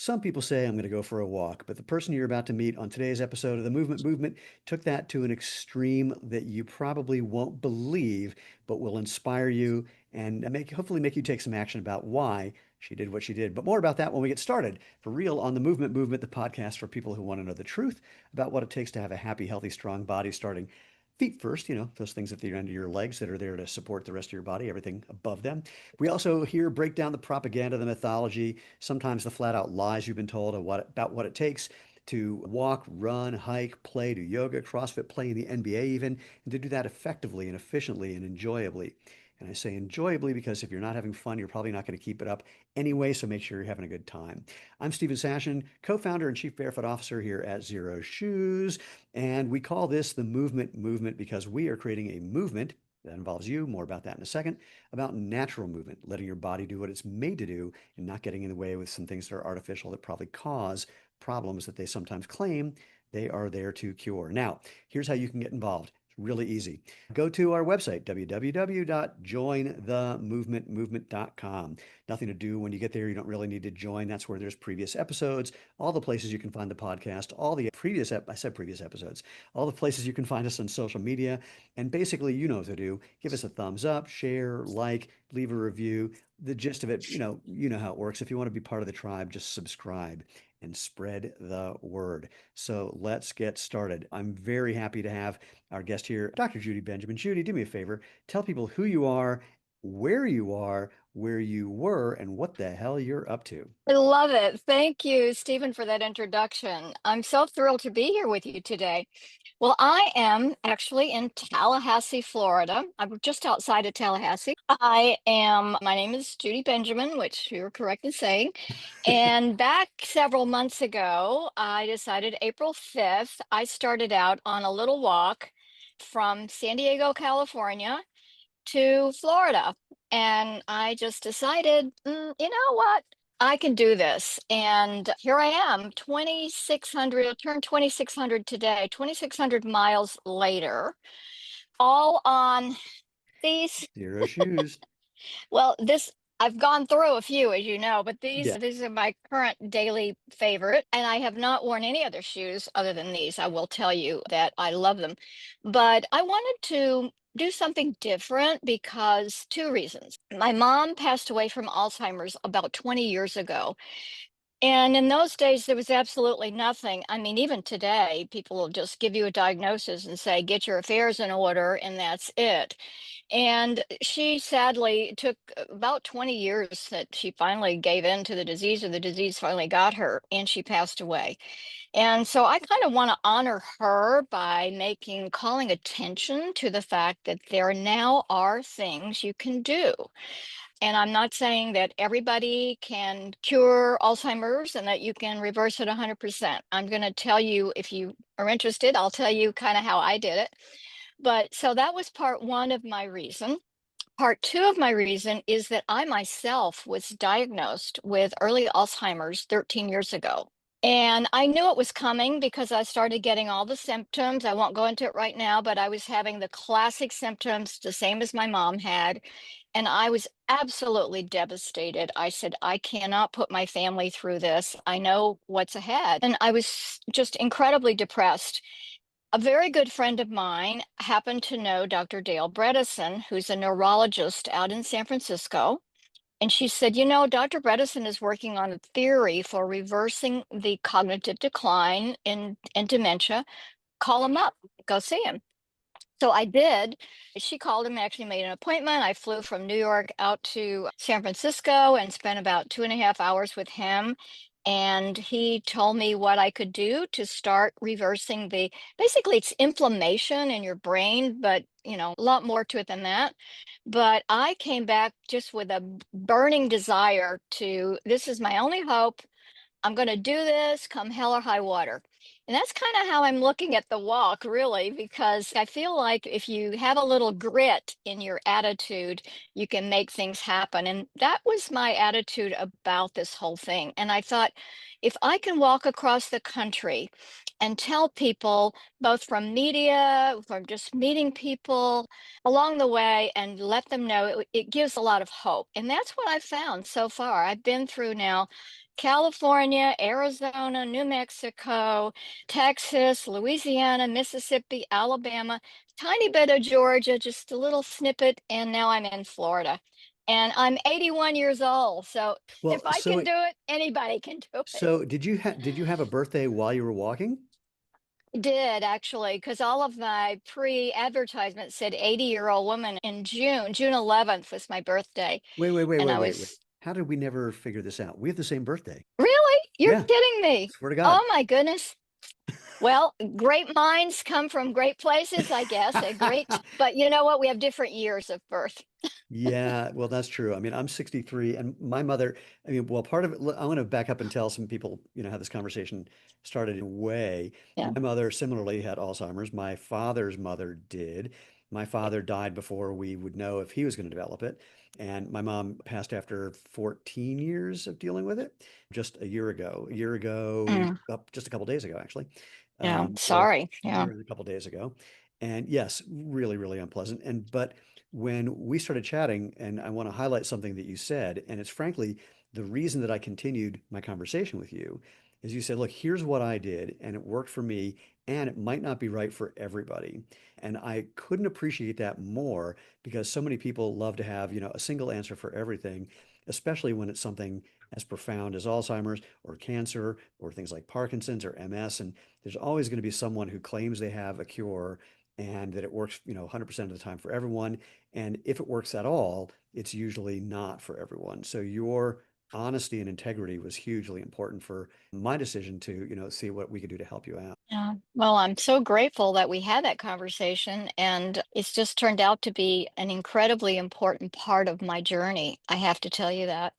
Some people say I'm going to go for a walk, but the person you're about to meet on today's episode of the Movement Movement took that to an extreme that you probably won't believe, but will inspire you and hopefully make you take some action about why she did what she did. But more about that when we get started. For real on the Movement Movement, the podcast for people who want to know the truth about what it takes to have a happy, healthy, strong body, starting feet first, those things at the end of your legs that are there to support the rest of your body, everything above them. We also here break down the propaganda, the mythology, sometimes the flat out lies you've been told about what it takes to walk, run, hike, play, do yoga, CrossFit, play in the NBA even, and to do that effectively and efficiently and enjoyably. And I say enjoyably because if you're not having fun, you're probably not going to keep it up anyway, so make sure you're having a good time. I'm Stephen Sashen, co-founder and chief barefoot officer here at Xero Shoes, and we call this the Movement Movement because we are creating a movement that involves you, more about that in a second, about natural movement, letting your body do what it's made to do and not getting in the way with some things that are artificial that probably cause problems that they sometimes claim they are there to cure. Now, here's how you can get involved. It's really easy. Go to our website, www.jointhemovementmovement.com. Nothing to do when you get there. You don't really need to join. That's where there's previous episodes, all the places you can find the podcast, all the previous, I said previous episodes, all the places you can find us on social media. And basically, you know what to do. Give us a thumbs up, share, like, leave a review. The gist of it, you know how it works. If you want to be part of the tribe, just subscribe and spread the word. So let's get started. I'm very happy to have our guest here, Dr. Judy Benjamin. Judy, do me a favor. Tell people who you are, where you were, and what the hell you're up to. I love it. Thank you, Stephen, for that introduction. I'm so thrilled to be here with you today. Well, I am actually in Tallahassee, Florida. I'm just outside of Tallahassee. My name is Judy Benjamin, which you're correct in saying. And back several months ago, I decided April 5th, I started out on a little walk from San Diego, California to Florida. And I just decided, you know what? I can do this. And here I am, 2,600, I turned 2,600 today, 2,600 miles later, all on these. Xero Shoes. Well, I've gone through a few, as you know, but these Yeah. these are my current daily favorite, and I have not worn any other shoes other than these. I will tell you that I love them. But I wanted to do something different because two reasons. My mom passed away from Alzheimer's about 20 years ago. And in those days, there was absolutely nothing. I mean, even today, people will just give you a diagnosis and say, get your affairs in order, and that's it. And she sadly took about 20 years that she finally gave in to the disease, or the disease finally got her, and she passed away. And so I kind of want to honor her by calling attention to the fact that there now are things you can do. And I'm not saying that everybody can cure Alzheimer's and that you can reverse it 100%. I'm going to tell you, if you are interested, I'll tell you kind of how I did it. But so that was part one of my reason. Part two of my reason is that I myself was diagnosed with early Alzheimer's 13 years ago. And I knew it was coming because I started getting all the symptoms. I won't go into it right now, but I was having the classic symptoms, the same as my mom had. And I was absolutely devastated. I said, I cannot put my family through this. I know what's ahead. And I was just incredibly depressed. A very good friend of mine happened to know Dr. Dale Bredesen, who's a neurologist out in San Francisco. And she said, Dr. Bredesen is working on a theory for reversing the cognitive decline in dementia. Call him up, go see him. So I did. She called him, actually made an appointment. I flew from New York out to San Francisco and spent about 2.5 hours with him. And he told me what I could do to start reversing basically it's inflammation in your brain, but a lot more to it than that. But I came back just with a burning desire this is my only hope. I'm going to do this come hell or high water. And that's kind of how I'm looking at the walk, really, because I feel like if you have a little grit in your attitude, you can make things happen. And that was my attitude about this whole thing. And I thought, if I can walk across the country and tell people, both from media, from just meeting people along the way, and let them know, it gives a lot of hope. And that's what I've found so far. I've been through now California, Arizona, New Mexico, Texas, Louisiana, Mississippi, Alabama, tiny bit of Georgia, just a little snippet, and now I'm in Florida. And I'm 81 years old. So if Well, I can do it, anybody can do it. so did you have a birthday while you were walking? Did actually, because all of my pre-advertisement said 80-year-old woman in June. June 11th was my birthday. Wait, wait, wait, And wait, I wait, wait. was, How did we never figure this out? We have the same birthday. really? You're Yeah, kidding me. swear to God. Oh my goodness. Well, great minds come from great places, I guess. A great, but you know what? We have different years of birth. Yeah, well, that's true. I mean, I'm 63, and my mother, I mean, well, part of it, I want to back up and tell some people, how this conversation started in a way. Yeah. My mother similarly had Alzheimer's. My father's mother did. My father died before we would know if he was going to develop it. And my mom passed after 14 years of dealing with it just a year ago, Mm, just a couple days ago, actually, yeah. or a Sorry. Yeah. year and a couple days ago. And yes, really, really unpleasant. But when we started chatting, and I want to highlight something that you said, and it's frankly the reason that I continued my conversation with you, is you said, look, here's what I did, and it worked for me, and it might not be right for everybody. And I couldn't appreciate that more because so many people love to have, a single answer for everything, especially when it's something as profound as Alzheimer's or cancer or things like Parkinson's or MS. And there's always going to be someone who claims they have a cure and that it works, 100% of the time for everyone. And if it works at all, it's usually not for everyone. So your honesty and integrity was hugely important for my decision to, see what we could do to help you out. Yeah. Well, I'm so grateful that we had that conversation, and it's just turned out to be an incredibly important part of my journey. I have to tell you that,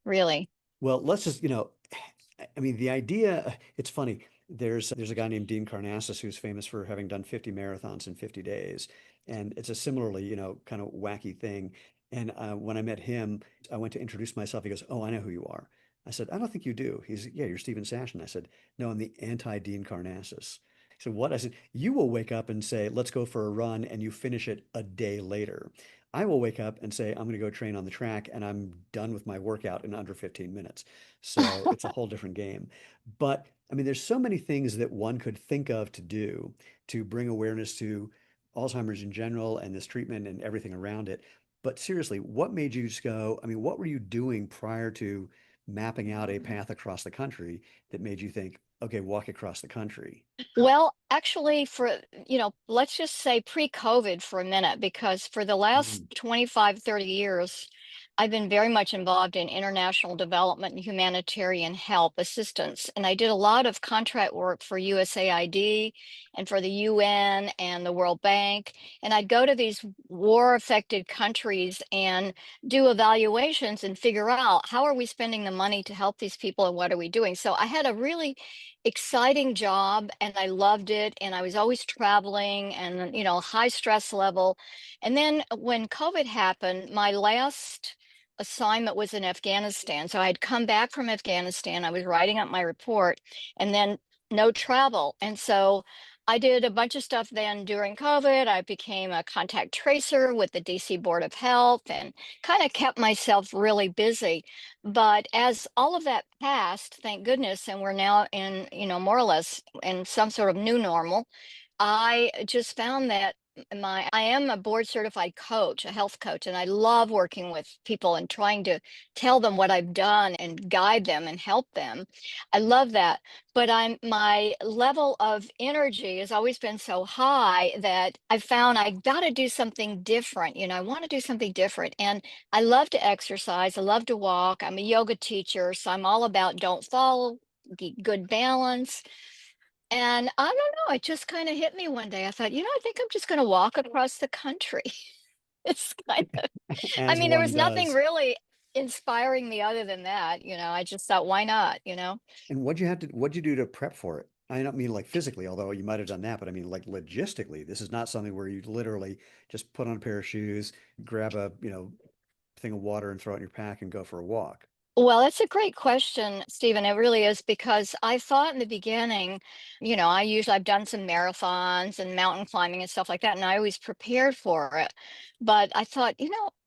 really. Well, let's just, I mean, the idea, it's funny. There's a guy named Dean Karnassus who's famous for having done 50 marathons in 50 days. And it's a similarly, kind of wacky thing. And when I met him, I went to introduce myself. He goes, "Oh, I know who you are." I said, "I don't think you do." He's, "Yeah, you're Stephen Sashen." I said, "No, I'm the anti-Dean Karnassus." He said, "What?" I said, "You will wake up and say, 'Let's go for a run,' and you finish it a day later. I will wake up and say, 'I'm going to go train on the track,' and I'm done with my workout in under 15 minutes." So it's a whole different game. But I mean, there's so many things that one could think of to do to bring awareness to Alzheimer's in general and this treatment and everything around it. But seriously, what made you just go? I mean, what were you doing prior to mapping out a path across the country that made you think, okay, walk across the country? Well, actually, let's just say pre-COVID for a minute, because for the last Mm. 25, 30 years, I've been very much involved in international development and humanitarian help assistance. And I did a lot of contract work for USAID and for the UN and the World Bank. And I'd go to these war-affected countries and do evaluations and figure out how are we spending the money to help these people and what are we doing. So I had a really exciting job and I loved it, and I was always traveling and high stress level. And then when COVID happened, my last assignment was in Afghanistan. So I had come back from Afghanistan, I was writing up my report, and then no travel. And so I did a bunch of stuff then during COVID. I became a contact tracer with the DC Board of Health and kind of kept myself really busy. But as all of that passed, thank goodness, and we're now in, more or less in some sort of new normal, I just found that I am a board certified coach, a health coach, and I love working with people and trying to tell them what I've done and guide them and help them. I love that. But my level of energy has always been so high that I found I got to do something different. I want to do something different. And I love to exercise. I love to walk. I'm a yoga teacher, so I'm all about don't fall, good balance. And I don't know, it just kind of hit me one day. I thought, I think I'm just going to walk across the country. It's kind of, I As mean, there one was nothing does. really inspiring me other than that. I just thought, why not? And what'd you do to prep for it? I don't mean like physically, although you might have done that, but I mean like logistically. This is not something where you literally just put on a pair of shoes, grab a, thing of water and throw it in your pack and go for a walk. Well, that's a great question, Stephen. It really is, because I thought in the beginning, I've done some marathons and mountain climbing and stuff like that, and I always prepared for it. But I thought,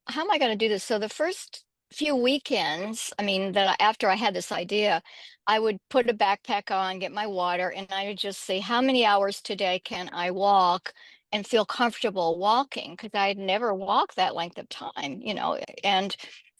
how am I going to do this? So the first few weekends, I mean, after I had this idea, I would put a backpack on, get my water, and I would just say, how many hours today can I walk and feel comfortable walking? Because I had never walked that length of time, and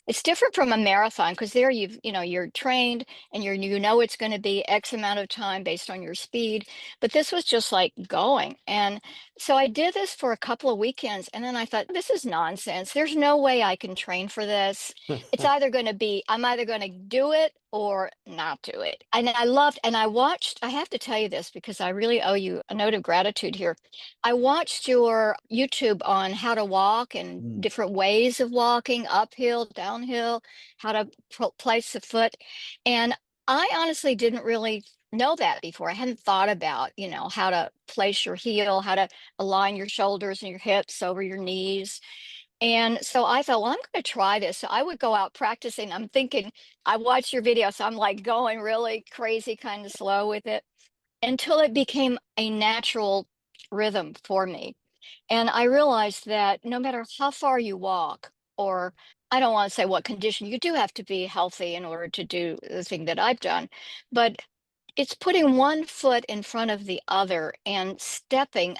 it's different from a marathon because there you're trained and you know it's going to be X amount of time based on your speed. But this was just like going. And so I did this for a couple of weekends and then I thought, this is nonsense. There's no way I can train for this. I'm either going to do it or not do it. And I have to tell you this because I really owe you a note of gratitude here. I watched your YouTube on how to walk and Mm, different ways of walking, uphill, downhill, how to place the foot. And I honestly didn't really know that before. I hadn't thought about, how to place your heel, how to align your shoulders and your hips over your knees. And so I thought, well, I'm going to try this. So I would go out practicing. I'm thinking, I watch your video, so I'm like going really crazy, kind of slow with it until it became a natural rhythm for me. And I realized that no matter how far you walk, or I don't want to say what condition, you do have to be healthy in order to do the thing that I've done, but it's putting one foot in front of the other and stepping,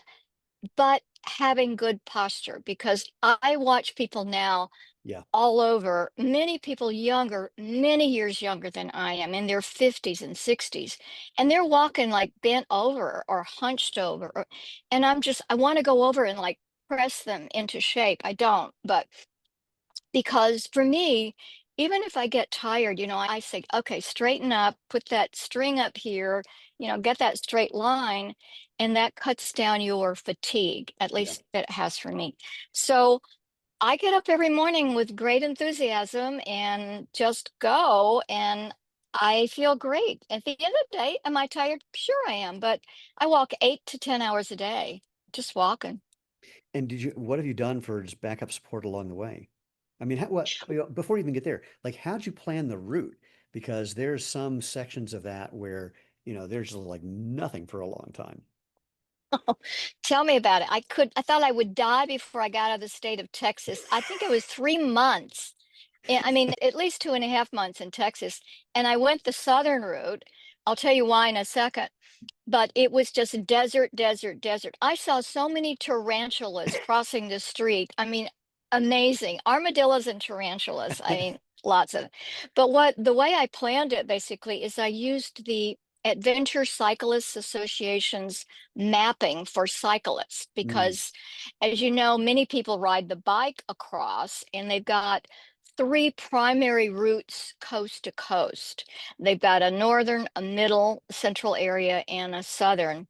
but having good posture because I watch people now yeah. all over, many people younger, many years younger than I am, in their 50s and 60s, and they're walking like bent over or hunched over. And I want to go over and like press them into shape. I don't, but because for me, even if I get tired, I say, okay, straighten up, put that string up here, get that straight line, and that cuts down your fatigue. At Yeah. least it has for me. So I get up every morning with great enthusiasm and just go, and I feel great. At the end of the day, am I tired? Sure I am, but I walk 8 to 10 hours a day, just walking. And what have you done for just backup support along the way? I mean, before you even get there, like, how'd you plan the route? Because there's some sections of that where, there's just like nothing for a long time. Tell me about it. I thought I would die before I got out of the state of Texas. I think it was 3 months. I mean, at least 2.5 months in Texas. And I went the southern route. I'll tell you why in a second. But it was just desert, desert, desert. I saw so many tarantulas crossing the street. I mean, amazing. Armadillos and tarantulas. I mean, lots of. But the way I planned it basically is I used the Adventure Cyclists Association's mapping for cyclists Mm, because, as you know, many people ride the bike across and they've got three primary routes coast to coast. They've got a northern, a middle, central area, and a southern.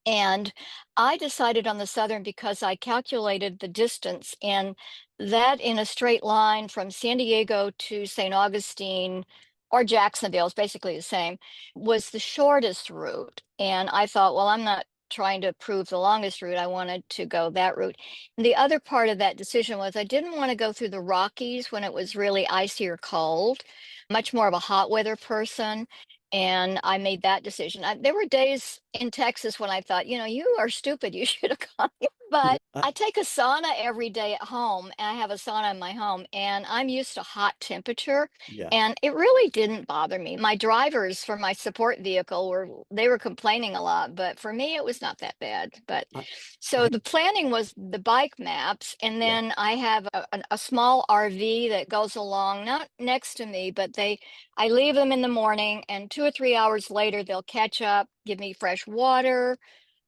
And I decided on the southern because I calculated the distance, and that in a straight line from San Diego to St. Augustine or Jacksonville is basically the same, was the shortest route. And I thought, well, I'm not trying to prove the longest route. I wanted to go that route. And the other part of that decision was I didn't want to go through the Rockies when it was really icy or cold, much more of a hot weather person. And I made that decision. There were days in Texas when I thought, you are stupid. You should have gone here. yeah, But I take a sauna every day at home, and I have a sauna in my home, and I'm used to hot temperature, yeah. and it really didn't bother me. My drivers for my support vehicle they were complaining a lot, but for me, it was not that bad. But I, so I, the planning was the bike maps, and yeah. then I have a small RV that goes along, not next to me, but I leave them in the morning, and 2 or 3 hours later, they'll catch up, give me fresh water,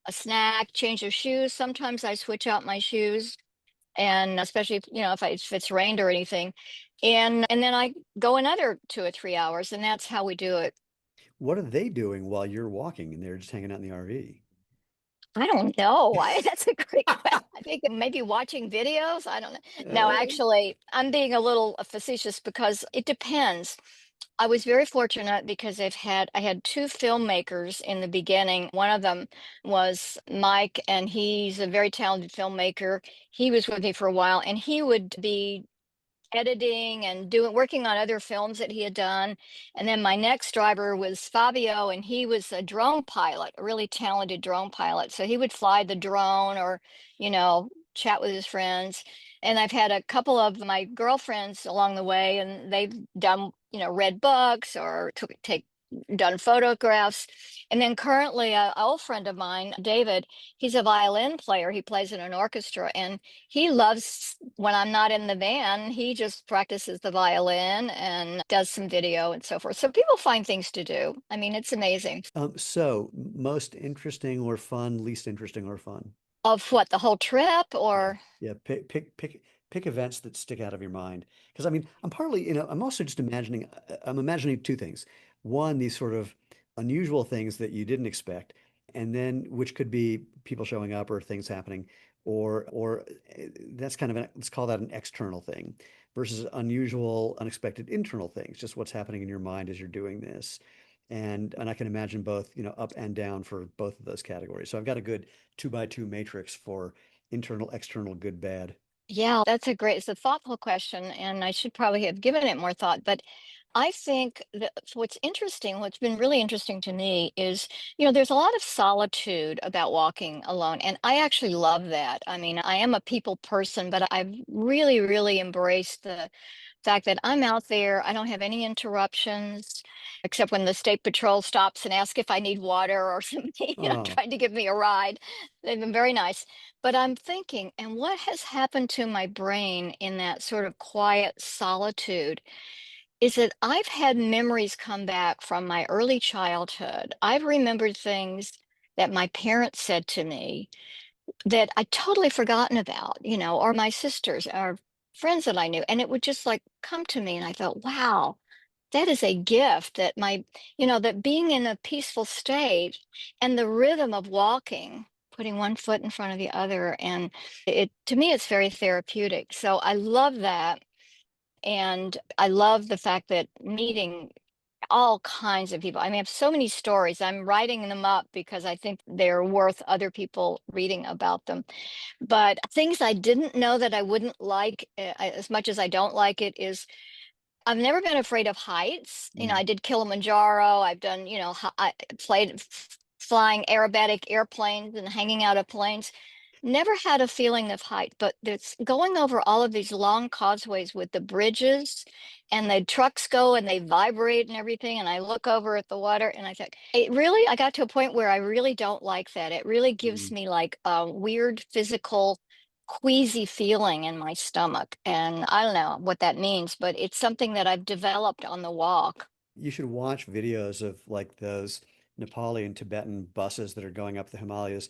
a snack, change of shoes. Sometimes I switch out my shoes, and especially if it's rained or anything, and then I go another 2 or 3 hours, and that's how we do it. What are they doing while you're walking and they're just hanging out in the RV? I don't know. That's a great question. I think maybe watching videos. I don't know. No, Uh, actually, I'm being a little facetious because it depends. I was very fortunate because I had two filmmakers in the beginning. One of them was Mike, and he's a very talented filmmaker. He was with me for a while, and he would be editing and working on other films that he had done. And then my next driver was Fabio, and he was a drone pilot, a really talented drone pilot. So he would fly the drone or, chat with his friends. And I've had a couple of my girlfriends along the way, and they've done, read books or done photographs. And then currently, an old friend of mine, David, he's a violin player. He plays in an orchestra, and he loves when I'm not in the van, he just practices the violin and does some video and so forth. So people find things to do. I mean, it's amazing. So most interesting or fun, least interesting or fun? Of what, the whole trip Yeah. or? Yeah. Pick events that stick out of your mind. Because I mean, I'm partly, I'm also just imagining, I'm imagining two things. One, these sort of unusual things that you didn't expect, and then which could be people showing up or things happening, or that's kind of let's call that an external thing versus unusual, unexpected internal things, just what's happening in your mind as you're doing this. And I can imagine both, up and down for both of those categories. So I've got a good two by two matrix for internal, external, good, bad. Yeah, it's a thoughtful question, and I should probably have given it more thought. But I think that what's been really interesting to me is, there's a lot of solitude about walking alone. And I actually love that. I mean, I am a people person, but I've really, really embraced the fact that I'm out there. I don't have any interruptions, except when the state patrol stops and asks if I need water or something, Oh, trying to give me a ride. They've been very nice. But I'm thinking, and what has happened to my brain in that sort of quiet solitude is that I've had memories come back from my early childhood. I've remembered things that my parents said to me that I'd totally forgotten about, or my sisters or friends that I knew. And it would just like come to me. And I thought, wow, that is a gift that that being in a peaceful state and the rhythm of walking, putting one foot in front of the other. And to me, it's very therapeutic. So I love that. And I love the fact that meeting all kinds of people. I mean, I have so many stories. I'm writing them up because I think they're worth other people reading about them. But things I didn't know that I wouldn't like, as much as I don't like it, is I've never been afraid of heights. mm. I did Kilimanjaro. I've done, I played flying aerobatic airplanes and hanging out of planes. Never had a feeling of height, but it's going over all of these long causeways with the bridges and the trucks go and they vibrate and everything. And I look over at the water and I think I got to a point where I really don't like that. It really gives Mm. me like a weird physical queasy feeling in my stomach. And I don't know what that means, but it's something that I've developed on the walk. You should watch videos of like those Nepali and Tibetan buses that are going up the Himalayas,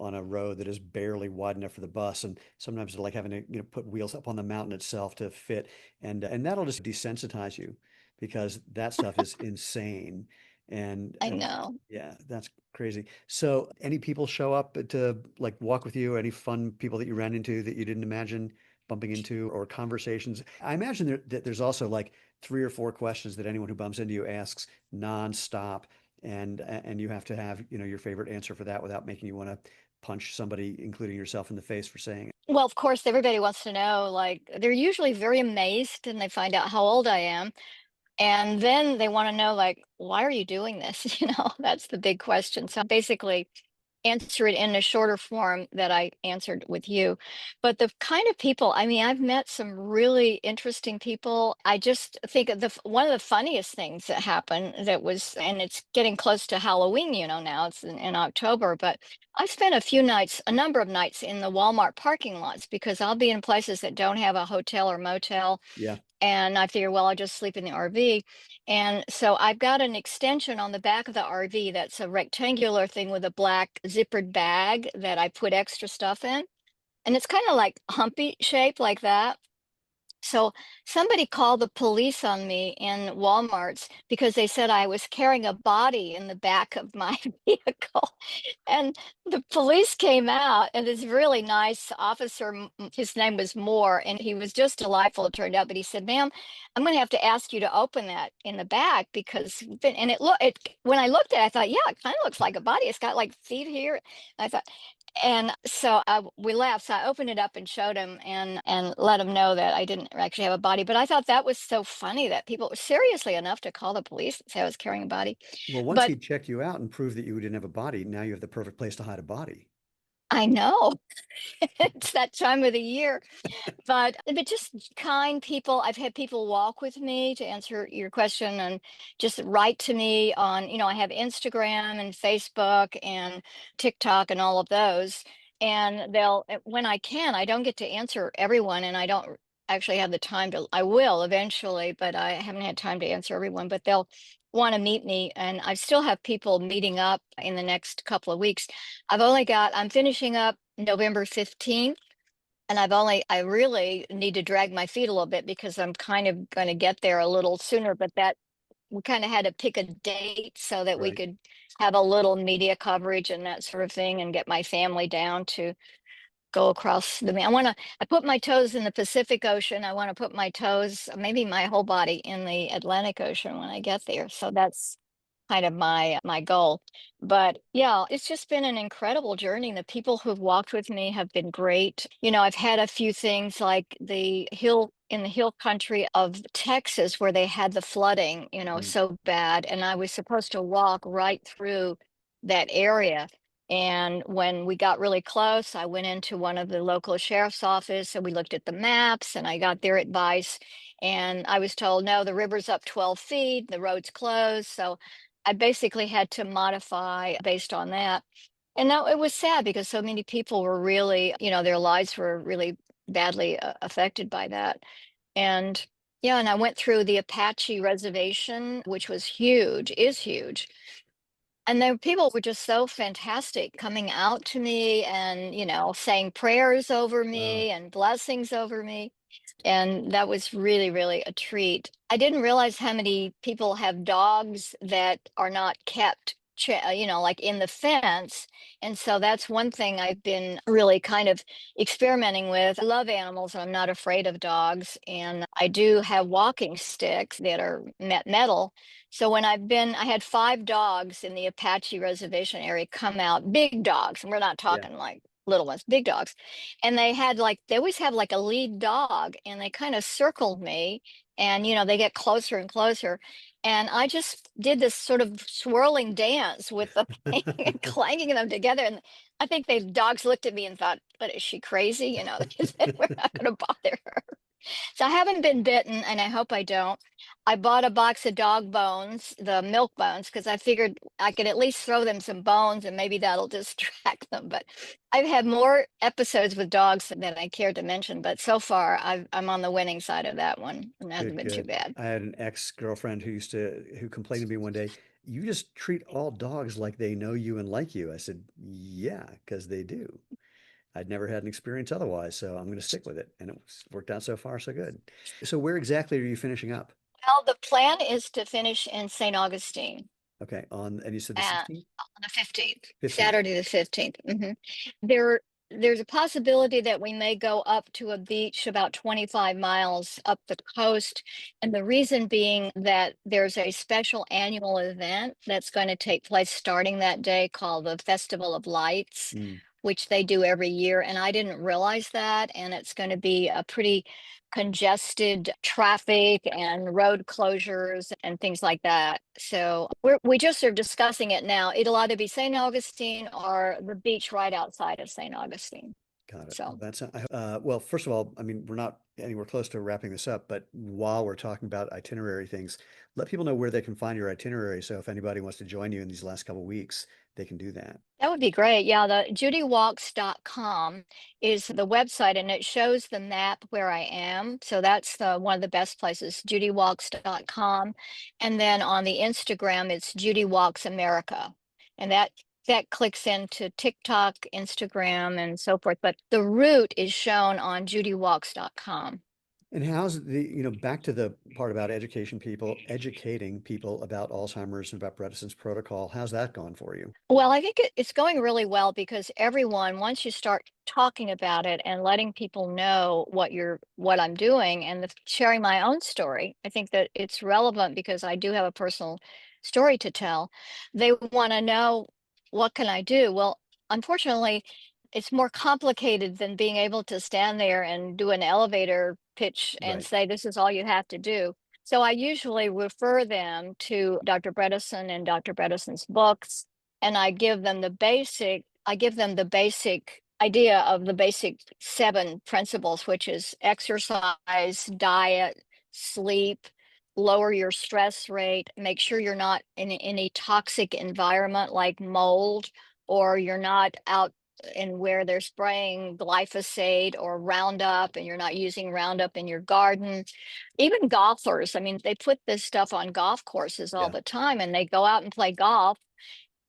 on a road that is barely wide enough for the bus. And sometimes they're like having to, put wheels up on the mountain itself to fit. And that'll just desensitize you because that stuff is insane. And I and know. yeah, that's crazy. So any people show up to like walk with you, or any fun people that you ran into that you didn't imagine bumping into, or conversations? I imagine that there's also like three or four questions that anyone who bumps into you asks nonstop, and you have to have, your favorite answer for that without making you want to punch somebody, including yourself, in the face for saying it. Well, of course, everybody wants to know, like, they're usually very amazed and they find out how old I am. And then they want to know, like, why are you doing this? That's the big question. So basically, answer it in a shorter form that I answered with you. But the kind of people, I mean, I've met some really interesting people. I just think of one of the funniest things that happened that was, and it's getting close to Halloween, now it's in October, but I've spent a number of nights in the Walmart parking lots because I'll be in places that don't have a hotel or motel, Yeah. and I figure, well, I'll just sleep in the RV. And so I've got an extension on the back of the RV that's a rectangular thing with a black zippered bag that I put extra stuff in. And it's kind of like humpy shape like that. So somebody called the police on me in Walmart's because they said I was carrying a body in the back of my vehicle. And the police came out, and this really nice officer, his name was Moore, and he was just delightful, it turned out. But he said, "Ma'am, I'm going to have to ask you to open that in the back because," and when I looked at it, I thought, yeah, it kind of looks like a body. It's got like feet here. I thought, and so we laughed. So I opened it up and showed him and let him know that I didn't actually have a body. But I thought that was so funny that people were seriously enough to call the police and say I was carrying a body. Well, once But he checked you out and proved that you didn't have a body, now you have the perfect place to hide a body. I know. It's that time of the year. But just kind people. I've had people walk with me to answer your question and just write to me on, I have Instagram and Facebook and TikTok and all of those. And when I can, I don't get to answer everyone and I don't actually have the time to, I will eventually, but I haven't had time to answer everyone. But they'll want to meet me. And I still have people meeting up in the next couple of weeks. I'm finishing up November 15th, and I really need to drag my feet a little bit because I'm kind of going to get there a little sooner, but that we kind of had to pick a date so that we Right. could have a little media coverage and that sort of thing and get my family down to go across I put my toes in the Pacific Ocean. I want to put my toes, maybe my whole body in the Atlantic Ocean when I get there. So that's kind of my goal. But yeah, it's just been an incredible journey. The people who've walked with me have been great. I've had a few things like the hill country of Texas where they had the flooding, Mm. so bad. And I was supposed to walk right through that area. And when we got really close, I went into one of the local sheriff's office and we looked at the maps and I got their advice. And I was told, no, the river's up 12 feet, the road's closed. So I basically had to modify based on that. And now it was sad because so many people were really, their lives were really badly affected by that. And yeah, and I went through the Apache reservation, which was huge, is huge. And the people were just so fantastic coming out to me and, saying prayers over Wow. me and blessings over me. And that was really, really a treat. I didn't realize how many people have dogs that are not kept, like in the fence. And so that's one thing I've been really kind of experimenting with. I love animals and I'm not afraid of dogs. And I do have walking sticks that are metal. So I had 5 dogs in the Apache reservation area come out, big dogs. And we're not Yeah. talking like little ones, big dogs, and they always have like a lead dog and they kind of circled me and they get closer and closer and I just did this sort of swirling dance with the thing and clanging them together, and I think the dogs looked at me and thought, what is she crazy, they said we're not going to bother her. So I haven't been bitten, and I hope I don't. I bought a box of dog bones, the milk bones, because I figured I could at least throw them some bones and maybe that'll distract them. But I've had more episodes with dogs than I care to mention. But so far, I'm on the winning side of that one, and it hasn't Good, been too good. bad. I had an ex-girlfriend who complained to me one day, you just treat all dogs like they know you and like you. I said, yeah, because they do. I'd never had an experience otherwise, so I'm going to stick with it. And worked out so far, so good. So where exactly are you finishing up? Well, the plan is to finish in St. Augustine. Okay, and you said the Uh, 16th? on the 15th, 15th. Saturday the 15th. There, there's a possibility that we may go up to a beach about 25 miles up the coast. And the reason being that there's a special annual event that's going to take place starting that day called the Festival of Lights, Mm, which they do every year. And I didn't realize that. And it's going to be a pretty congested traffic and road closures and things like that. So we just are discussing it now. It'll either be St. Augustine or the beach right outside of St. Augustine. got it. Well, So well, first of all, I mean, we're not anywhere close to wrapping this up, but while we're talking about itinerary things, let people know where they can find your itinerary. So if anybody wants to join you in these last couple weeks, they can do that. that would be great. Yeah, the judywalks.com is the website and it shows the map where I am. So that's one of the best places, judywalks.com. And then on the Instagram, it's Judy Walks America. And that clicks into TikTok, Instagram, and so forth. But the route is shown on judywalks.com. And how's back to the part about educating people about Alzheimer's and about Bredeson's protocol. How's that gone for you? Well, I think it's going really well because everyone, once you start talking about it and letting people know what I'm doing and sharing my own story, I think that it's relevant because I do have a personal story to tell. They want to know, what can I do? Well, unfortunately, it's more complicated than being able to stand there and do an elevator pitch and Right. say, this is all you have to do. So I usually refer them to Dr. Bredesen and Dr. Bredeson's books, and I give them the basic I give them the basic idea of the basic 7 principles, which is exercise, diet, sleep, lower your stress rate, make sure you're not in any toxic environment like mold, or you're not out and where they're spraying glyphosate or Roundup and you're not using Roundup in your garden. Even golfers, I mean, they put this stuff on golf courses all Yeah. the time and they go out and play golf,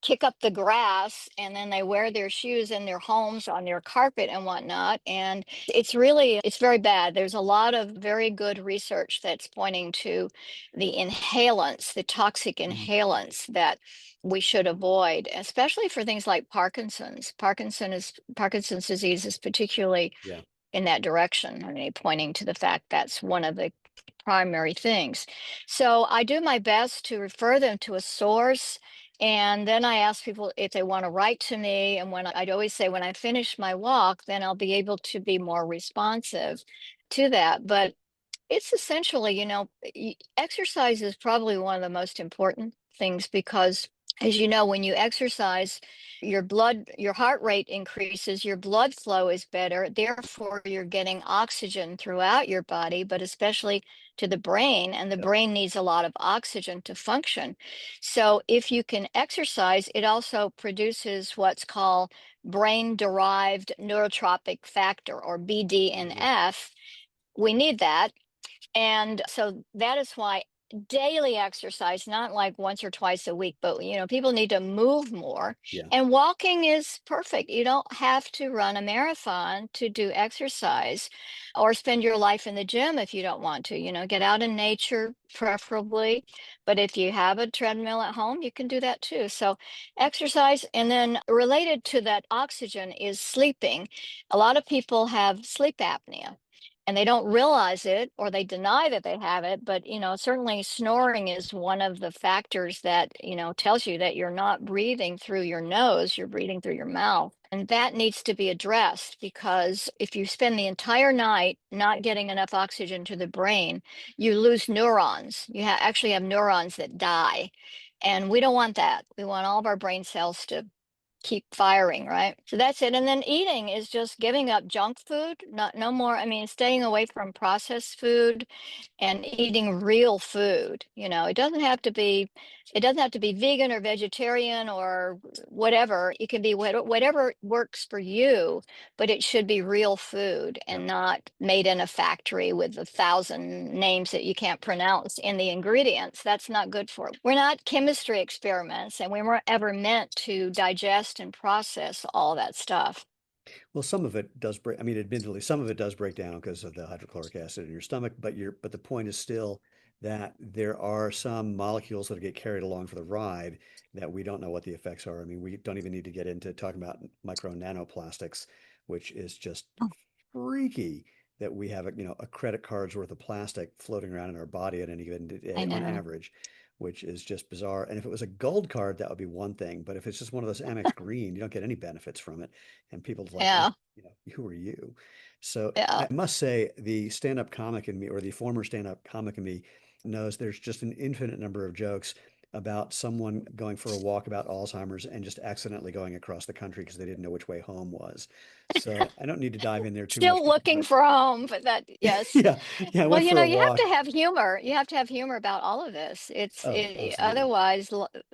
kick up the grass, and then they wear their shoes in their homes on their carpet and whatnot. And it's very bad. There's a lot of very good research that's pointing to the inhalants, the toxic Mhm. inhalants that we should avoid, especially for things like Parkinson's. Parkinson's disease is particularly Yeah. in that direction. I mean, pointing to the fact that's one of the primary things. So I do my best to refer them to a source. And then I ask people if they want to write to me. And I'd always say, when I finish my walk, then I'll be able to be more responsive to that. But it's essentially, exercise is probably one of the most important things because, as you know, when you exercise, your heart rate increases, your blood flow is better. Therefore, you're getting oxygen throughout your body, but especially to the brain. And the Yep. brain needs a lot of oxygen to function. So, if you can exercise, it also produces what's called brain derived neurotropic factor, or Yeah. BDNF. We need that, and so that is why daily exercise, not like once or twice a week, but people need to move more. Yeah. And walking is perfect. You don't have to run a marathon to do exercise or spend your life in the gym if you don't want to. Get out in nature, preferably. But if you have a treadmill at home, you can do that too. So exercise. And then related to that oxygen is sleeping. A lot of people have sleep apnea and they don't realize it, or they deny that they have it. But certainly snoring is one of the factors that tells you that you're not breathing through your nose, you're breathing through your mouth, and that needs to be addressed. Because if you spend the entire night not getting enough oxygen to the brain, you lose neurons. Actually have neurons that die, and we don't want that. We want all of our brain cells to keep firing, right? So that's it. And then eating is just giving up junk food, not no more. I mean, staying away from processed food and eating real food. It doesn't have to be vegan or vegetarian or whatever. It can be whatever works for you, but it should be real food Yep. and not made in a factory with 1,000 names that you can't pronounce in the ingredients. That's not good for it. We're not chemistry experiments, and we weren't ever meant to digest and process all that stuff. Well, some of it does break. I mean, admittedly, some of it does break down because of the hydrochloric acid in your stomach, but the point is still that there are some molecules that get carried along for the ride that we don't know what the effects are. I mean, we don't even need to get into talking about micro nanoplastics, which is just Oh, freaky that we have a credit card's worth of plastic floating around in our body at any given I day on know. average, which is just bizarre. And if it was a gold card, that would be one thing. But if it's just one of those Amex Green, you don't get any benefits from it. And people's like, well, Yeah, who are you? So yeah. I must say, the stand-up comic in me, or the former stand-up comic in me, knows there's just an infinite number of jokes about someone going for a walk about Alzheimer's and just accidentally going across the country because they didn't know which way home was. So I don't need to dive in there too much, Still looking but for a home, but that, yes. yeah, yeah, I Well, went for a you have to walk. have humor. You have to have humor about all of this. Oh, absolutely. Otherwise,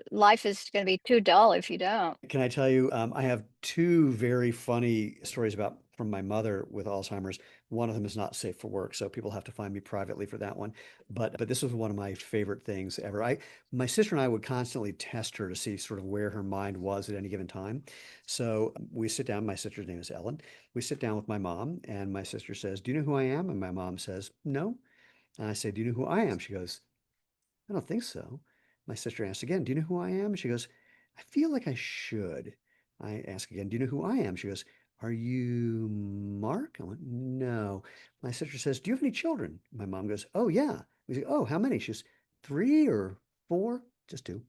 life is going to be too dull if you don't. Can I tell you, I have two very funny stories about from my mother with Alzheimer's. One of them is not safe for work, so people have to find me privately for that one. But this was one of my favorite things ever. My sister and I would constantly test her to see sort of where her mind was at any given time. So we sit down. My sister's name is Ellen. We sit down with my mom, and my sister says, "Do you know who I am?" And my mom says, "No." And I say, "Do you know who I am?" She goes, "I don't think so." My sister asked again, "Do you know who I am?" She goes, "I feel like I should." I ask again, "Do you know who I am?" She goes, "Are you Mark?" I went, "No." My sister says, "Do you have any children?" My mom goes, "Oh, yeah." We say, "Oh, how many?" She goes, "Three or four?" Just two.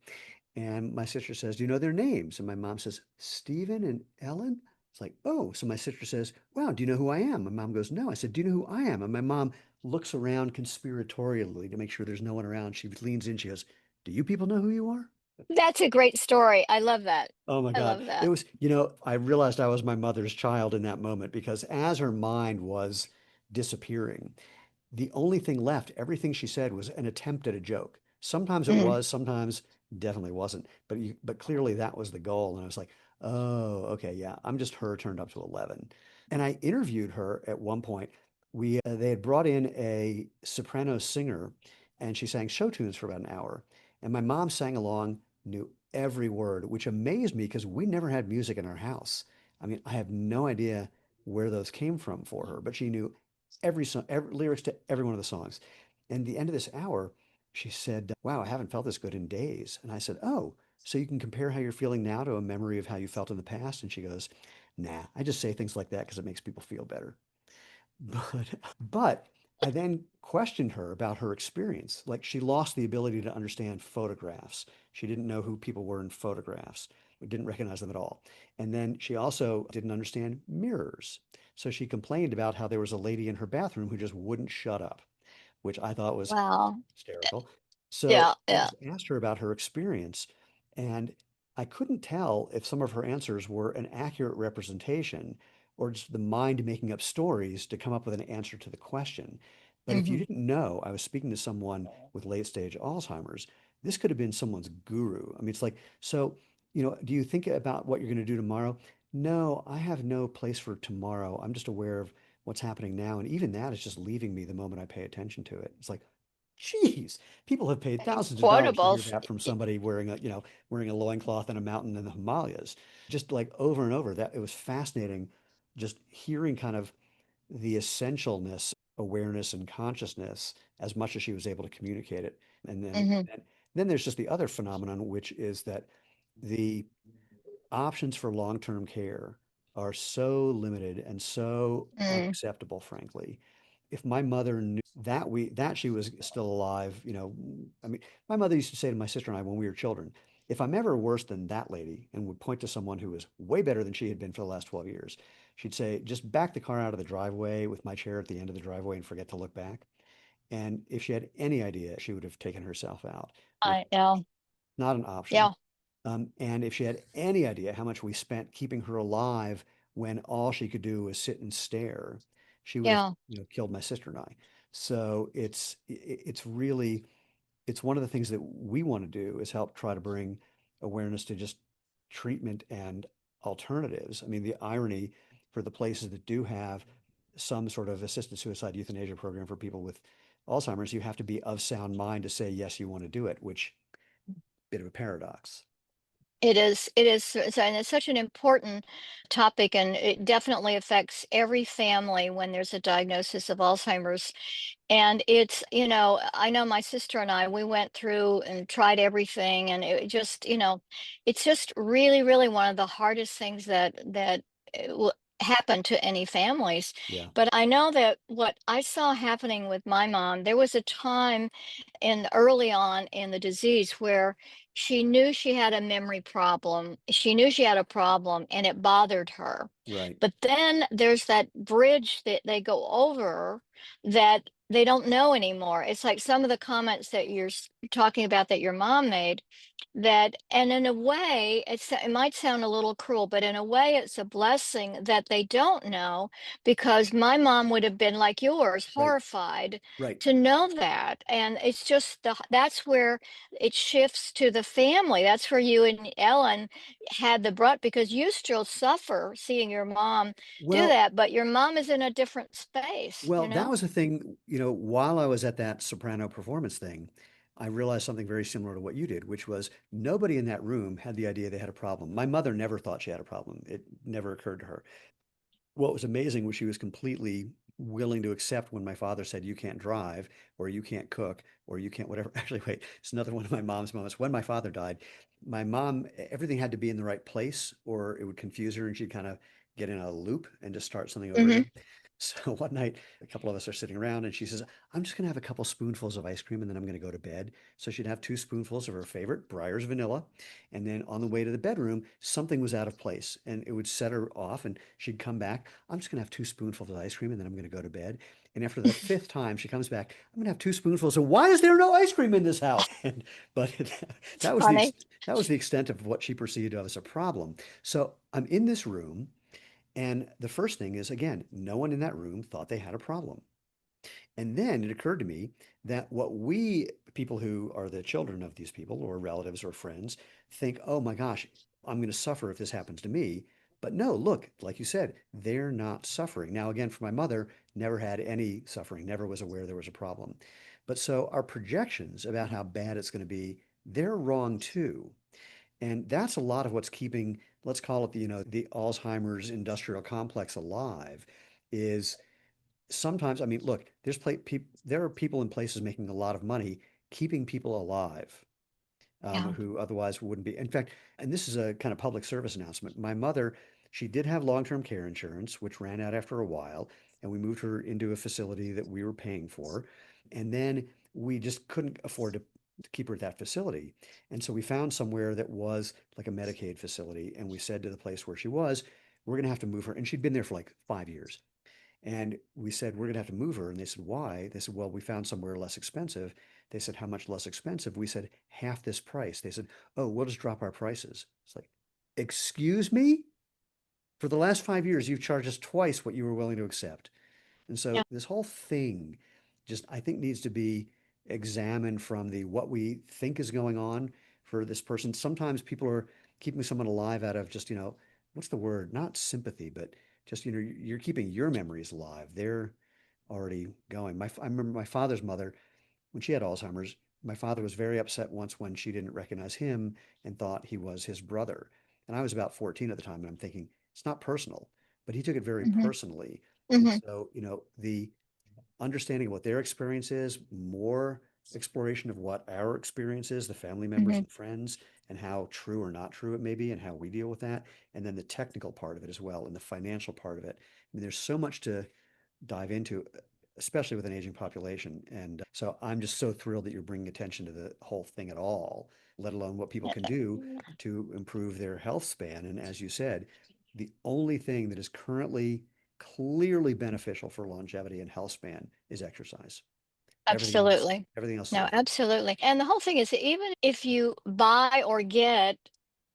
And my sister says, "Do you know their names?" And my mom says, "Stephen and Ellen." It's like, "Oh." So my sister says, "Wow, do you know who I am?" My mom goes, "No." I said, "Do you know who I am?" And my mom looks around conspiratorially to make sure there's no one around. She leans in, she goes, "Do you people know who you are?" That's a great story. I love that. Oh my I God. love It that. was, I realized I was my mother's child in that moment because as her mind was disappearing, the only thing left, everything she said was an attempt at a joke. Sometimes it Mm. was, sometimes definitely wasn't. But clearly that was the goal. And I was like, oh, okay, yeah, I'm just her turned up to 11. And I interviewed her at one point. They had brought in a soprano singer, and she sang show tunes for about an hour. And my mom sang along, knew every word, which amazed me because we never had music in our house. I mean, I have no idea where those came from for her, but she knew every song, every lyrics to every one of the songs. And the end of this hour, she said, "Wow, I haven't felt this good in days." And I said, "Oh, so you can compare how you're feeling now to a memory of how you felt in the past?" And she goes, "Nah, I just say things like that because it makes people feel better." But but I then questioned her about her experience. Like she lost the ability to understand photographs. She didn't know who people were in photographs. We didn't recognize them at all. And then she also didn't understand mirrors. So she complained about how there was a lady in her bathroom who just wouldn't shut up, which I thought was Wow. hysterical. So Yeah, I yeah. just asked her about her experience, and I couldn't tell if some of her answers were an accurate representation or just the mind making up stories to come up with an answer to the question. But if you Hmm. didn't know I was speaking to someone with late stage Alzheimer's, this could have been someone's guru. I mean, it's like, so, do you think about what you're going to do tomorrow? No, I have no place for tomorrow. I'm just aware of what's happening now. And even that is just leaving me the moment I pay attention to it. It's like, geez, people have paid thousands of dollars to hear Quotables. that from somebody wearing a loincloth in a mountain in the Himalayas. Just like over and over, that it was fascinating just hearing kind of the essentialness of awareness and consciousness as much as she was able to communicate it. And then, Hmm. then there's just the other phenomenon, which is that the options for long-term care are so limited and so Mm. unacceptable, frankly. If my mother knew that she was still alive, I mean, my mother used to say to my sister and I when we were children, if I'm ever worse than that lady, and would point to someone who was way better than she had been for the last 12 years, she'd say, just back the car out of the driveway with my chair at the end of the driveway and forget to look back. And if she had any idea, she would have taken herself out, which Yeah, not an option. yeah, And if she had any idea how much we spent keeping her alive when all she could do was sit and stare, she would have, yeah. killed my sister and I. So it's really it's one of the things that we want to do is help try to bring awareness to just treatment and alternatives. I mean, the irony for the places that do have some sort of assisted suicide euthanasia program for people with Alzheimer's, you have to be of sound mind to say yes, you want to do it, which bit of a paradox. It is, and it's such an important topic, and it definitely affects every family when there's a diagnosis of Alzheimer's. And it's, I know my sister and I, we went through and tried everything, and it just, it's just really, really one of the hardest things that will happen to any families. Yeah, But I know that what I saw happening with my mom, there was a time in early on in the disease where she knew she had a memory problem. She knew she had a problem and it bothered her. right. But then there's that bridge that they go over that they don't know anymore. It's like some of the comments that you're talking about that your mom made, that, and in a way, it might sound a little cruel, but in a way, it's a blessing that they don't know, because my mom would have been like yours, Right, horrified right. to know that. And it's just that's where it shifts to the family. That's where you and Ellen had the brunt, because you still suffer seeing your mom do Well, that, but your mom is in a different space, well, that was the thing, while I was at that soprano performance thing, I realized something very similar to what you did, which was nobody in that room had the idea they had a problem. My mother never thought she had a problem. It never occurred to her. What was amazing was she was completely willing to accept when my father said, you can't drive, or you can't cook, or you can't whatever. Actually, wait, it's another one of my mom's moments. When my father died, my mom, everything had to be in the right place, or it would confuse her and she'd kind of get in a loop and just start something over hmm again. So one night, a couple of us are sitting around, and she says, I'm just going to have a couple spoonfuls of ice cream and then I'm going to go to bed. So she'd have two spoonfuls of her favorite, Breyer's vanilla. And then on the way to the bedroom, something was out of place and it would set her off. And she'd come back, I'm just going to have two spoonfuls of ice cream and then I'm going to go to bed. And after the fifth time, she comes back, I'm going to have two spoonfuls. And why is there no ice cream in this house? And, but It's that was funny. that was the extent of what she perceived as a problem. So I'm in this room. And the first thing is, again, no one in that room thought they had a problem. And then it occurred to me that what we, people who are the children of these people or relatives or friends, think, oh my gosh, I'm going to suffer if this happens to me. But no, look, like you said, they're not suffering. Now, again, for my mother, never had any suffering, never was aware there was a problem. But so our projections about how bad it's going to be, they're wrong too. And that's a lot of what's keeping, let's call it the Alzheimer's industrial complex alive is sometimes, I mean, look, there are people in places making a lot of money keeping people alive Yeah. who otherwise wouldn't be. In fact, and this is a kind of public service announcement. My mother, she did have long-term care insurance, which ran out after a while, and we moved her into a facility that we were paying for. And then we just couldn't afford to keep her at that facility. And so we found somewhere that was like a Medicaid facility. And we said to the place where she was, we're going to have to move her. And she'd been there for like 5 years. And we said, we're going to have to move her. And they said, why? They said, well, we found somewhere less expensive. They said, how much less expensive? We said, half this price. They said, oh, we'll just drop our prices. It's like, excuse me? For the last 5 years, you've charged us twice what you were willing to accept. And Yeah. so this whole thing just, I think, needs to be examined from the what we think is going on for this person. Sometimes people are keeping someone alive out of just, what's the word? Not sympathy, but just, you're keeping your memories alive. They're already going. I remember my father's mother, when she had Alzheimer's, my father was very upset once when she didn't recognize him and thought he was his brother. And I was about 14 at the time, and I'm thinking, it's not personal, but he took it very Hmm. personally. And Hmm. so, the understanding of what their experience is, more exploration of what our experience is, the family members Hmm. and friends, and how true or not true it may be, and how we deal with that. And then the technical part of it as well, and the financial part of it. I mean, there's so much to dive into, especially with an aging population. And so I'm just so thrilled that you're bringing attention to the whole thing at all, let alone what people can do to improve their health span. And as you said, the only thing that is currently clearly beneficial for longevity and health span is exercise. Absolutely. Everything else is No, irrelevant. absolutely. And the whole thing is that even if you buy or get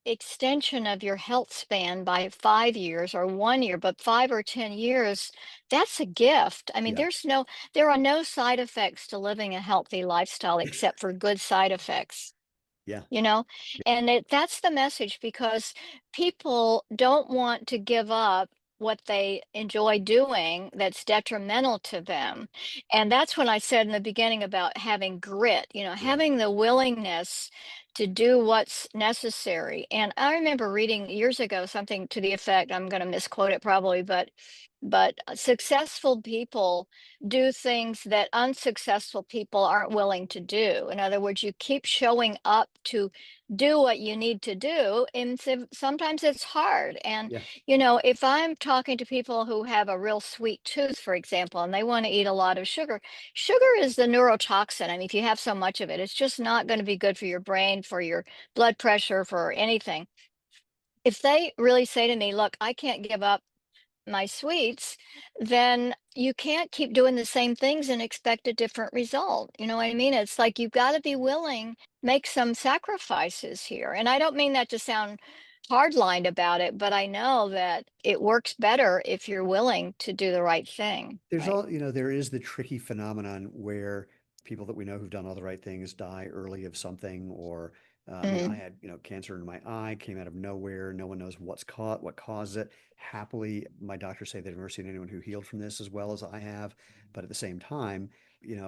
extension of your health span by 5 years or 1 year, but 5 or 10 years, that's a gift. I mean, Yeah. there are no side effects to living a healthy lifestyle except for good side effects. Yeah. you know and that's the message, because people don't want to give up what they enjoy doing that's detrimental to them. And that's when I said in the beginning about having grit, Yeah. having the willingness to do what's necessary. And I remember reading years ago something to the effect, I'm going to misquote it probably, but successful people do things that unsuccessful people aren't willing to do. In other words, you keep showing up to do what you need to do, and sometimes it's hard. And, Yeah. if I'm talking to people who have a real sweet tooth, for example, and they want to eat a lot of sugar, sugar is the neurotoxin. I mean, if you have so much of it, it's just not going to be good for your brain, for your blood pressure, for anything. If they really say to me, look, I can't give up my sweets, then you can't keep doing the same things and expect a different result. You know what I mean? It's like you've got to be willing, make some sacrifices here. And I don't mean that to sound hardlined about it, but I know that it works better if you're willing to do the right thing. There's Right. all, there is the tricky phenomenon where people that we know who've done all the right things die early of something, or I mean, I Mm. had, cancer in my eye, came out of nowhere. No one knows what caused it. Happily, my doctors say they've never seen anyone who healed from this as well as I have. But at the same time,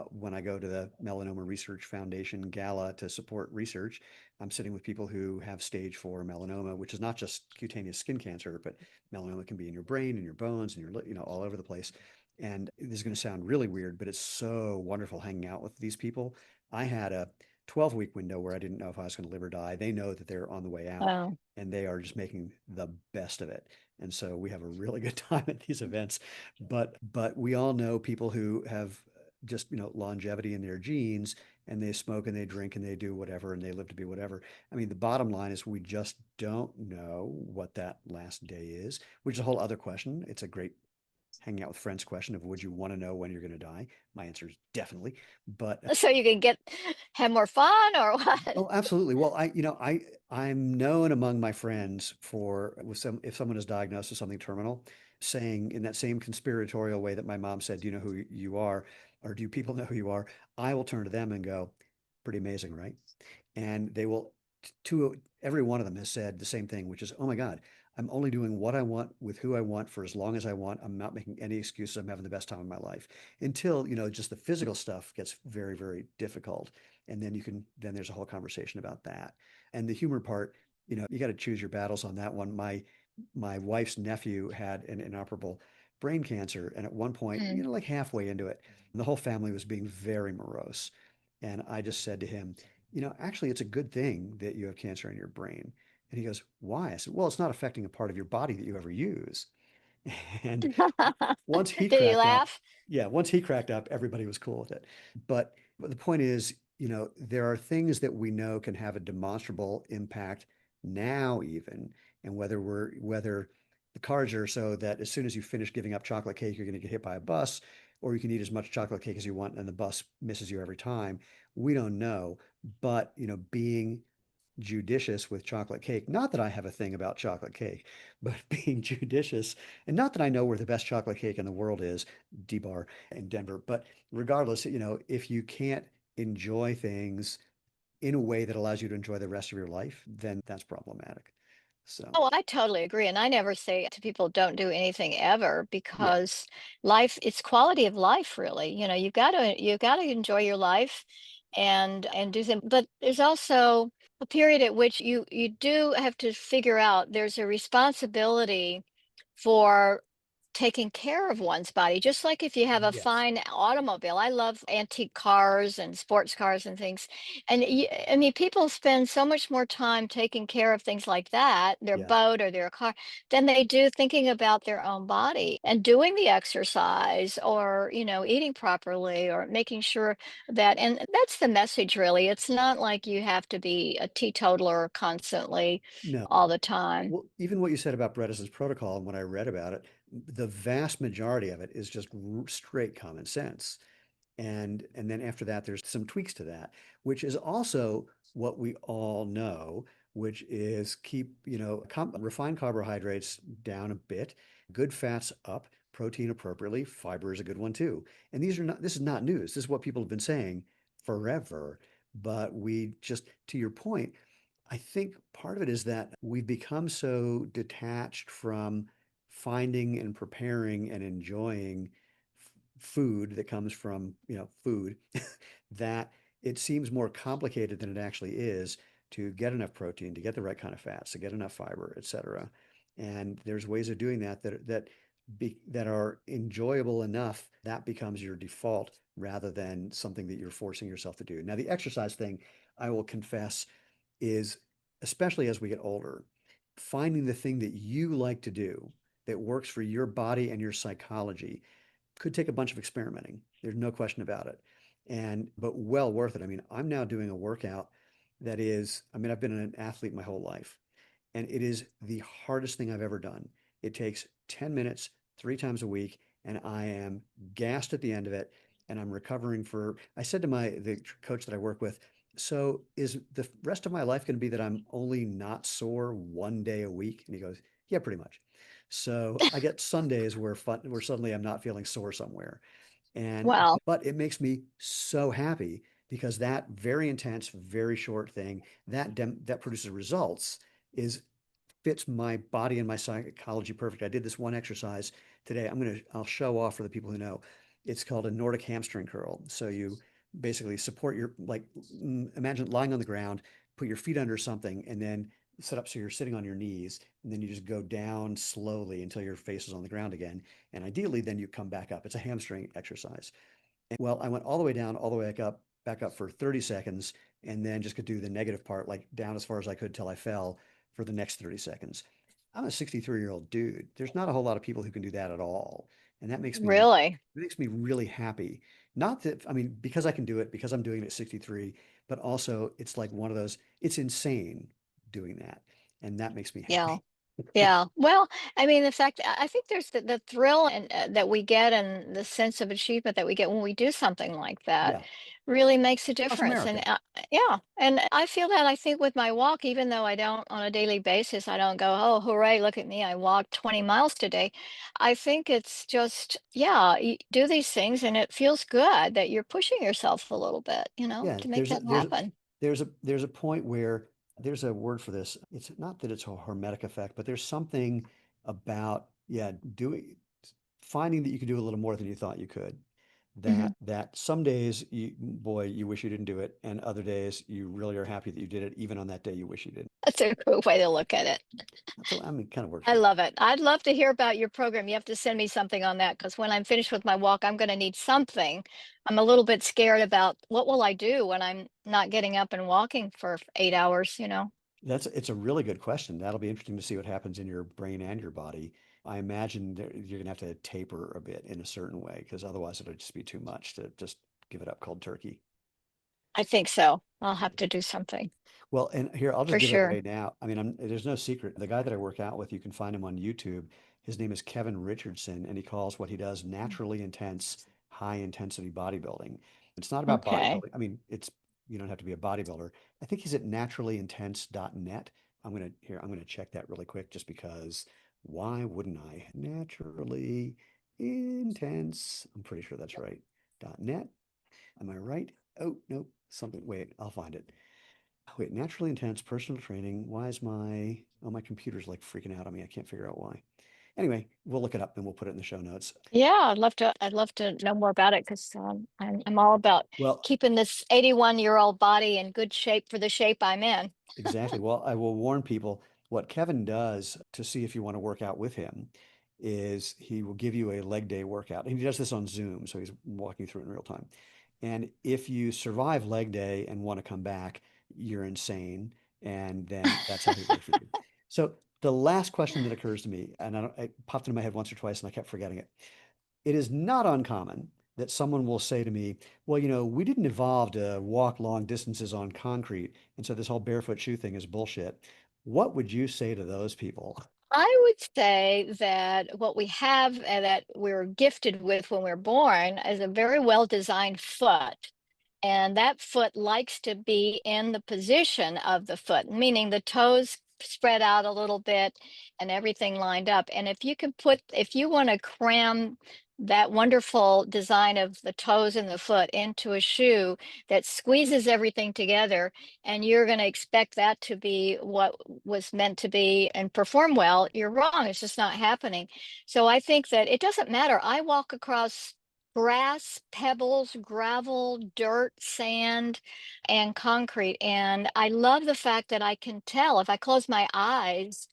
when I go to the Melanoma Research Foundation gala to support research, I'm sitting with people who have stage 4 melanoma, which is not just cutaneous skin cancer, but melanoma can be in your brain and your bones and your, all over the place. And this is going to sound really weird, but it's so wonderful hanging out with these people. I had a 12-week window where I didn't know if I was going to live or die. They know that they're on the way out Oh, and they are just making the best of it. And so we have a really good time at these events. But we all know people who have just, longevity in their genes, and they smoke and they drink and they do whatever and they live to be whatever. I mean, the bottom line is we just don't know what that last day is, which is a whole other question. It's a great hanging out with friends question of would you want to know when you're going to die? My answer is definitely. But So you can have more fun or what? oh, absolutely. Well, I'm known among my friends for with some if someone is diagnosed with something terminal, saying in that same conspiratorial way that my mom said, "Do you know who you are?" or "Do people know who you are?" I will turn to them and go, "Pretty amazing, right?" And they will, to every one of them has said the same thing, which is, "Oh my God, I'm only doing what I want with who I want for as long as I want. I'm not making any excuses. I'm having the best time of my life." Until, just the physical stuff gets very, very difficult. And then there's a whole conversation about that. And the humor part, you got to choose your battles on that one. My wife's nephew had an inoperable brain cancer. And at one point, Mm. like halfway into it, the whole family was being very morose. And I just said to him, actually, it's a good thing that you have cancer in your brain. And he goes, why? I said, well, it's not affecting a part of your body that you ever use. And once he Did he cracked up, laugh? yeah, once he cracked up, everybody was cool with it. But the point is, there are things that we know can have a demonstrable impact now, even, and whether the cards are so that as soon as you finish giving up chocolate cake, you're going to get hit by a bus, or you can eat as much chocolate cake as you want, and the bus misses you every time. We don't know, but being judicious with chocolate cake. Not that I have a thing about chocolate cake, but being judicious, and not that I know where the best chocolate cake in the world is, D-Bar in Denver. But regardless, if you can't enjoy things in a way that allows you to enjoy the rest of your life, then that's problematic. So, Oh, I totally agree. And I never say to people, don't do anything ever yeah, because life, it's quality of life, really. You gotta enjoy your life and do them. But there's also a period at which you do have to figure out there's a responsibility for taking care of one's body. Just like if you have a yes, fine automobile. I love antique cars and sports cars and things. And I mean, people spend so much more time taking care of things like that, their yeah, boat or their car, than they do thinking about their own body and doing the exercise or, eating properly or making sure that, and that's the message really. It's not like you have to be a teetotaler constantly no. all the time. Well, even what you said about Bredeson's protocol and when I read about it, the vast majority of it is just straight common sense. And then after that, there's some tweaks to that, which is also what we all know, which is keep, refined carbohydrates down a bit, good fats up, protein appropriately, fiber is a good one too. And this is not news. This is what people have been saying forever. But we just, to your point, I think part of it is that we've become so detached from finding and preparing and enjoying food that comes from, food that it seems more complicated than it actually is to get enough protein, to get the right kind of fats, to get enough fiber, et cetera. And there's ways of doing that are enjoyable enough that becomes your default rather than something that you're forcing yourself to do. Now, the exercise thing, I will confess, is especially as we get older, finding the thing that you like to do that works for your body and your psychology could take a bunch of experimenting. There's no question about it. But well worth it. I mean, I'm now doing a workout that is, I mean, I've been an athlete my whole life, and it is the hardest thing I've ever done. It takes 10 minutes, 3 times a week, and I am gassed at the end of it. And I'm recovering I said to the coach that I work with, so is the rest of my life going to be that I'm only not sore one day a week? And he goes, yeah, pretty much. So I get Sundays where suddenly I'm not feeling sore somewhere. Well, But it makes me so happy because that very intense, very short thing that produces results is fits my body and my psychology perfect. I did this one exercise today. I'll show off for the people who know. It's called a Nordic hamstring curl. So you basically support imagine lying on the ground, put your feet under something, and then set up so you're sitting on your knees, and then you just go down slowly until your face is on the ground again. And ideally, then you come back up. It's a hamstring exercise. Well, I went all the way down, all the way back up for 30 seconds, and then just could do the negative part, like down as far as I could till I fell for the next 30 seconds. I'm a 63-year-old dude. There's not a whole lot of people who can do that at all. And Really? it makes me really happy. Not that, I mean, because I can do it, because I'm doing it at 63, but also it's like one of those, it's insane doing that. And that makes me Yeah. happy. Yeah. Well, I mean, the fact I think there's the thrill and that we get and the sense of achievement that we get when we do something like that Yeah. really makes a Across difference. And America. yeah, and I feel that I think with my walk, even though I don't on a daily basis, I don't go, oh, hooray, look at me, I walked 20 miles today. I think it's just, yeah, you do these things and it feels good that you're pushing yourself a little bit, Yeah, to make that happen. there's a point where there's a word for this. It's not that it's a hormetic effect, but there's something about, yeah, doing finding that you can do a little more than you thought you could. Mhm. That some days boy, you wish you didn't do it, and other days you really are happy that you did it, even on that day you wish you didn't. That's a good way to look at it. So I mean, kind of works I for me. love it. I'd love to hear about your program. You have to send me something on that because when I'm finished with my walk, I'm going to need something. I'm a little bit scared about what will I do when I'm not getting up and walking for 8 hours. It's a really good question. That'll be interesting to see what happens in your brain and your body. I imagine that you're gonna have to taper a bit in a certain way because otherwise it'll just be too much to just give it up cold turkey. I think so. I'll have to do something Well, and here, I'll just for give it sure. away now. I mean, there's no secret. The guy that I work out with, you can find him on YouTube. His name is Kevin Richardson, and he calls what he does naturally intense, high intensity bodybuilding. It's not about Okay. bodybuilding. I mean, you don't have to be a bodybuilder. I think he's at naturallyintense.net. I'm gonna check that really quick just because why wouldn't I? Naturally intense. I'm pretty sure that's right. .net. Am I right? Oh, no, something. Wait, I'll find it. Wait, naturally intense personal training. Why is my computer's like freaking out on me? I can't figure out why. Anyway, we'll look it up and we'll put it in the show notes. Yeah, I'd love to know more about it because I'm all about Well, keeping this 81-year-old body in good shape for the shape I'm in. exactly. Well, I will warn people what Kevin does to see if you want to work out with him is he will give you a leg day workout. And he does this on Zoom, so he's walking through it in real time. And if you survive leg day and want to come back, you're insane. And then that's how he works with you. So the last question that occurs to me, and it popped into my head once or twice and I kept forgetting it. It is not uncommon that someone will say to me, well, we didn't evolve to walk long distances on concrete. And so this whole barefoot shoe thing is bullshit. What would you say to those people? I would say that what we have and that we're gifted with when we're born is a very well designed foot. And that foot likes to be in the position of the foot, meaning the toes spread out a little bit and everything lined up. And if you want to cram that wonderful design of the toes and the foot into a shoe that squeezes everything together, and you're going to expect that to be what was meant to be and perform well, you're wrong. It's just not happening. So I think that it doesn't matter. I walk across grass, pebbles, gravel, dirt, sand, and concrete. And I love the fact that I can tell if I close my eyes,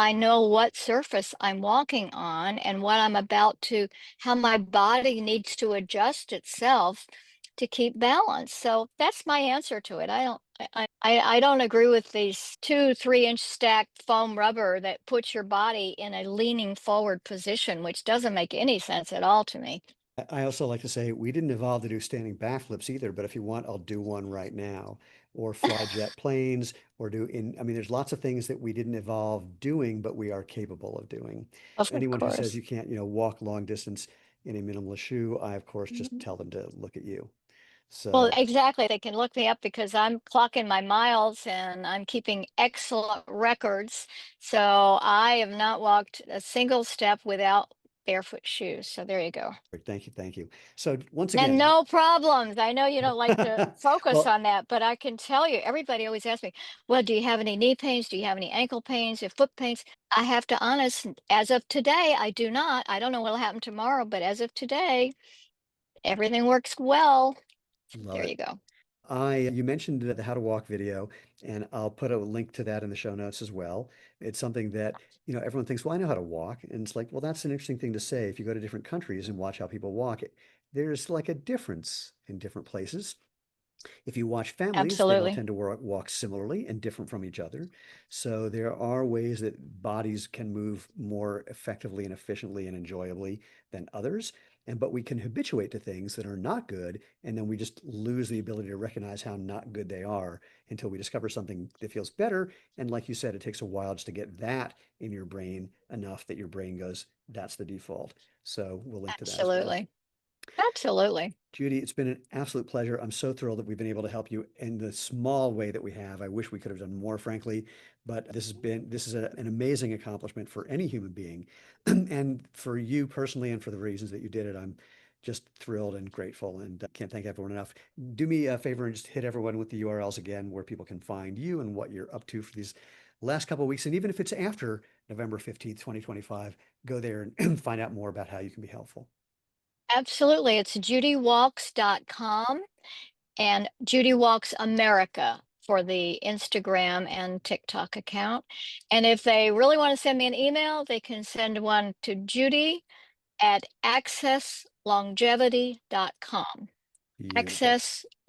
I know what surface I'm walking on and what I'm about to, how my body needs to adjust itself to keep balance. So that's my answer to it. I don't agree with these 2, 3 inch stacked foam rubber that puts your body in a leaning forward position, which doesn't make any sense at all to me. I also like to say we didn't evolve to do standing backflips either, but if you want, I'll do one right now. Or fly jet planes, or I mean, there's lots of things that we didn't evolve doing, but we are capable of doing. Of Anyone who says course. you can't, walk long distance in a minimalist shoe, I, of course, just Mhm. tell them to look at you. Well, So, exactly. They can look me up because I'm clocking my miles and I'm keeping excellent records. So I have not walked a single step without barefoot shoes. So there you go. thank you, thank you. So once And again, no problems. I know you don't like to focus well, on that, but I can tell you, everybody always asks me, well, do you have any knee pains? Do you have any ankle pains, your foot pains? I have to honest, as of today, I do not. I don't know what'll happen tomorrow, but as of today, everything works well. love There it. you go. You mentioned the how to walk video, and I'll put a link to that in the show notes as well. It's something that, everyone thinks, well, I know how to walk. And it's like, well, that's an interesting thing to say. If you go to different countries and watch how people walk, there's like a difference in different places. If you watch families, they will Absolutely. tend to walk similarly and different from each other. So there are ways that bodies can move more effectively and efficiently and enjoyably than others. And but we can habituate to things that are not good, and then we just lose the ability to recognize how not good they are until we discover something that feels better. And like you said, it takes a while just to get that in your brain enough that your brain goes, that's the default. So we'll link to that as well. Absolutely. Absolutely. Judy, it's been an absolute pleasure. I'm so thrilled that we've been able to help you in the small way that we have. I wish we could have done more, frankly, but an amazing accomplishment for any human being. And for you personally and for the reasons that you did it, I'm just thrilled and grateful and can't thank everyone enough. Do me a favor and just hit everyone with the URLs again where people can find you and what you're up to for these last couple of weeks. And even if it's after November 15th, 2025, go there and find out more about how you can be helpful. Absolutely. It's judywalks.com and Judy Walks America for the Instagram and TikTok account. And if they really want to send me an email, they can send one to Judy at accesslongevity.com. Beautiful.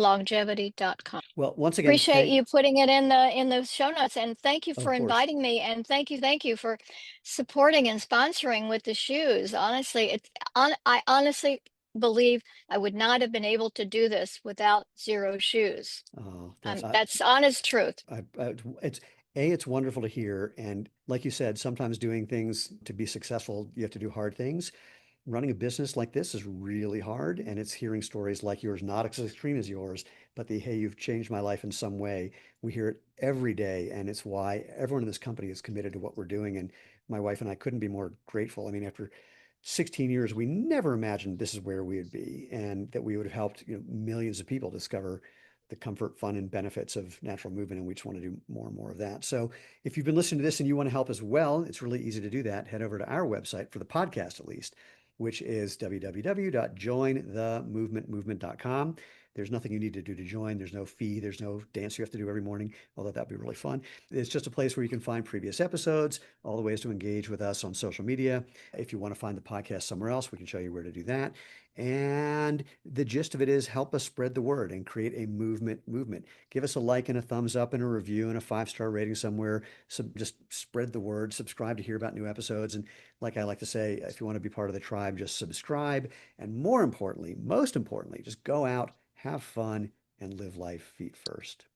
Accesslongevity.com. Well, once again, Appreciate you putting it in the show notes, and thank you for of course. inviting me, and thank you for supporting and sponsoring with the shoes. Honestly, I honestly believe I would not have been able to do this without Xero Shoes. Oh, That's honest truth. it's it's wonderful to hear. And like you said, sometimes doing things to be successful, you have to do hard things. Running a business like this is really hard, and it's hearing stories like yours, not as extreme as yours, but the hey, you've changed my life in some way. We hear it every day, and it's why everyone in this company is committed to what we're doing. And my wife and I couldn't be more grateful. I mean, after 16 years, we never imagined this is where we would be, and that we would have helped, millions of people discover the comfort, fun, and benefits of natural movement. And we just want to do more and more of that. So if you've been listening to this and you want to help as well, it's really easy to do that. Head over to our website for the podcast, at least, which is www.jointhemovementmovement.com. There's nothing you need to do to join. There's no fee. There's no dance you have to do every morning, although that'd be really fun. It's just a place where you can find previous episodes, all the ways to engage with us on social media. If you want to find the podcast somewhere else, we can show you where to do that. And the gist of it is help us spread the word and create a movement. Give us a like and a thumbs up and a review and a 5-star rating somewhere. So just spread the word, subscribe to hear about new episodes. And like I like to say, if you want to be part of the tribe, just subscribe. And more importantly, most importantly, just go out, have fun, and live life feet first.